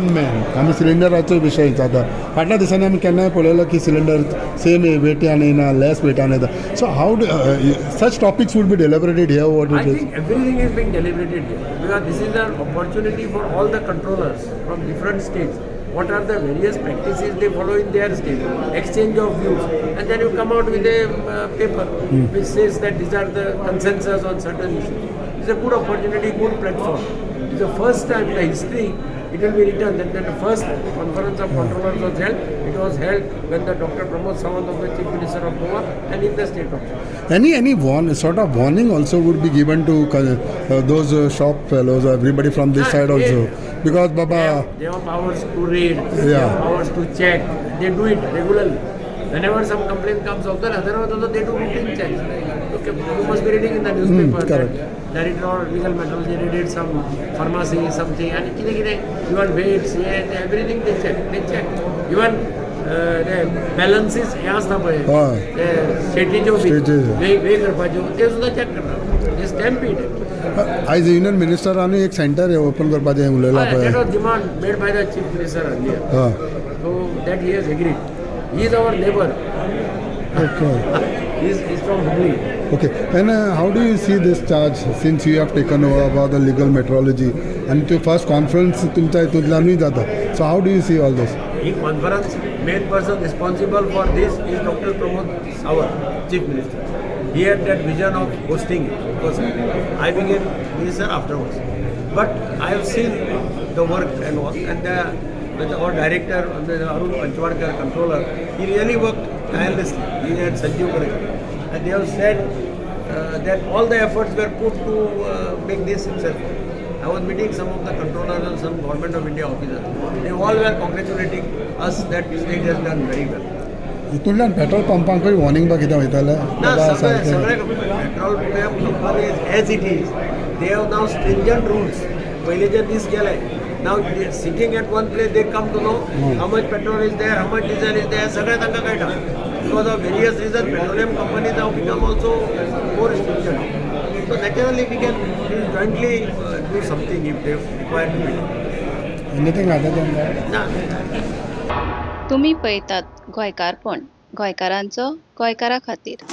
Gunman आमी सिलिंडराचो विशय जाता फाटल्या दिसांनी आमी केन्नाय पळयलो की सिलिंडर सेम वेट्यान येना लेस वेट्यान येता so how such topics would be deliberated here what I it is. think everything is being deliberated here because this is an opportunity for all the controllers from different states. What are the various practices they follow in their state? Exchange of views, and then you come out with a paper which says that these are the consensus on certain issues. It's a good opportunity, good platform. It's the first time in the history it will be written that the first conference of controllers was held. It was held when the Dr. Pramod Sawant was the Chief Minister of Goa and in the state of Goa. Any sort of warning also would be given to those shop fellows or everybody from this side also because Baba They have powers to read, they Yeah. have powers to check. They do it regularly. Whenever some complaint comes of the other, they do routine checks. Okay, you must be reading in the newspaper correct. that it or legal matters. They read some pharmacy, something, and even weights, everything they check. They check. Even the balances, शेतीच्यो वे करपाच्यो ते सुद्दां check करतात. They stamp it. आयज union मिनिस्टरांनी एक centre open करपाचें उलयलां That पळय was demand made by the Chief Minister earlier. So that he has agreed. He is our neighbor. Okay. He's from Hubli. Okay. And how do you see this charge since you have taken over about the legal metrology and the first conference तुमच्या हितूंतल्यानूय जाता. So how do you see all this? In conference, main person responsible for this is Dr. Pramod Sawant, Chief Minister. He had that vision of hosting it. Because I became minister afterwards. But I have seen the work and all. And our director, Arun Panchwadkar, controller, he really worked tirelessly. He had Sanjeev Garg. And they have said that all the efforts were put to make this successful. I was meeting some of the controllers and some Government of India officers. They all were congratulating us that state has done very well. हितूंतल्यान petrol पंपांकूय warning बा कितें वयतालें सगळे petrol companies as it is they have now stringent rules पयलींचे दीस गेले now sitting at one place they come to know how much petrol is there how much diesel is there सगळें तांकां कळटा because of various reason petroleum companies have become also more stringent so naturally we can jointly do something if they require to be anything other than तुम्ही पळयतात गोंयकारपण गोंयकारांचो गोंयकारा खातीर.